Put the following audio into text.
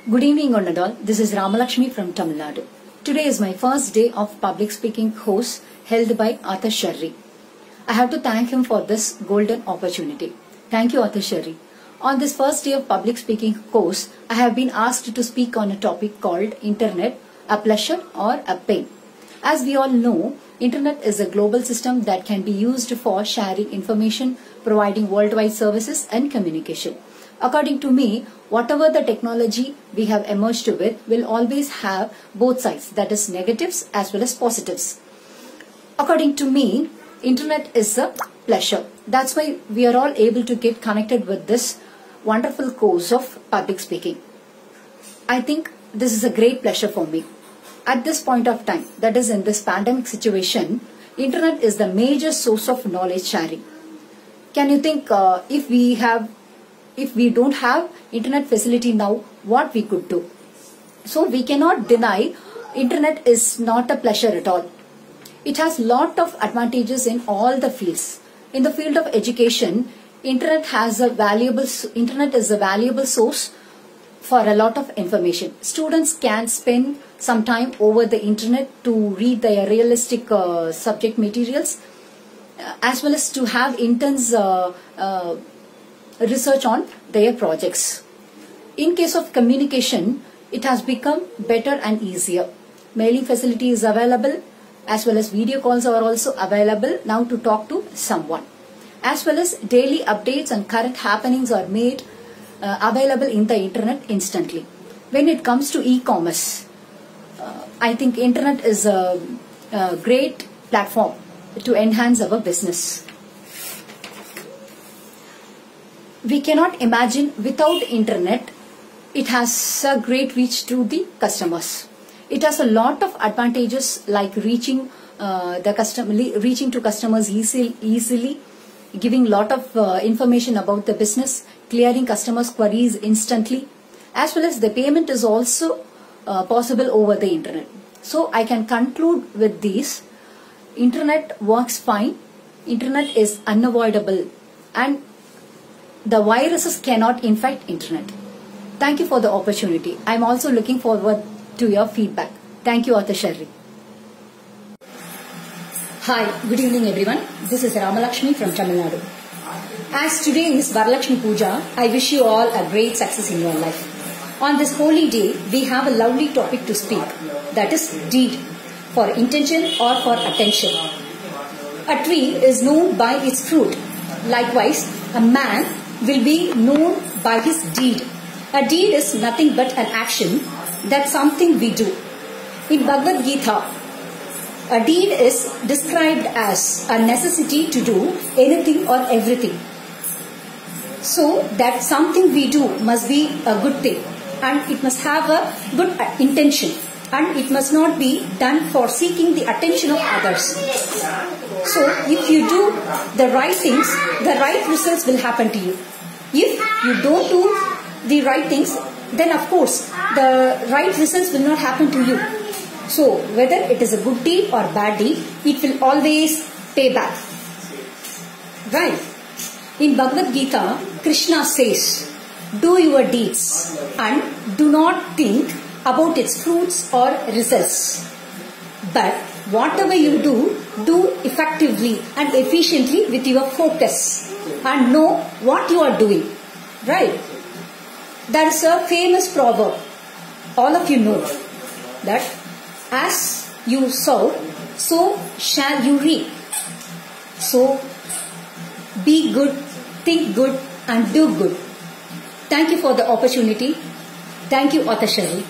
Good evening, Onnadal. This is Ramalakshmi from Tamil Nadu. Today is my first day of public speaking course held by Arthur Sherry. I have to thank him for this golden opportunity. Thank you, Arthur Sherry. On this first day of public speaking course, I have been asked to speak on a topic called Internet, a pleasure or a pain. As we all know, Internet is a global system that can be used for sharing information, providing worldwide services and communication. According to me, whatever the technology we have emerged with will always have both sides, that is negatives as well as positives. According to me, Internet is a pleasure. That's why we are all able to get connected with this wonderful course of public speaking. I think this is a great pleasure for me. At this point of time, that is in this pandemic situation, Internet is the major source of knowledge sharing. Can you think if we don't have Internet facility now, what we could do? So we cannot deny Internet is not a pleasure at all. It has lot of advantages in all the fields. In the field of education, Internet is a valuable source for a lot of information. Students can spend some time over the Internet to read their realistic subject materials as well as to have intense research on their projects. In case of communication, it has become better and easier. Mailing facility is available as well as video calls are also available now to talk to someone. As well as daily updates and current happenings are made available in the Internet instantly. When it comes to e-commerce, I think Internet is a great platform to enhance our business. We cannot imagine without Internet, it has a great reach to the customers. It has a lot of advantages like reaching to customers easily, giving lot of information about the business, clearing customers' queries instantly, as well as the payment is also possible over the Internet. So I can conclude with these. Internet works fine. Internet is unavoidable and the viruses cannot infect Internet. Thank you for the opportunity. I am also looking forward to your feedback. Thank you, Arthur Sherry. Hi, good evening everyone. This is Ramalakshmi from Tamil Nadu. As today is Varalakshmi Puja, I wish you all a great success in your life. On this holy day, we have a lovely topic to speak, that is deed, for intention or for attention. A tree is known by its fruit. Likewise, a man will be known by his deed. A deed is nothing but an action, that's something we do. In Bhagavad Gita, a deed is described as a necessity to do anything or everything. So that something we do must be a good thing and it must have a good intention and it must not be done for seeking the attention of others. So if you do the right things, the right results will happen to you. If you don't do the right things, then of course the right results will not happen to you. So whether it is a good deed or bad deed, it will always pay back. Right? In Bhagavad Gita, Krishna says, do your deeds and do not think about its fruits or results. But whatever you do, do effectively and efficiently with your focus and know what you are doing. Right? There is a famous proverb. All of you know that as you sow, so shall you reap. So be good, think good and do good. Thank you for the opportunity. Thank you, Arthur Sherry.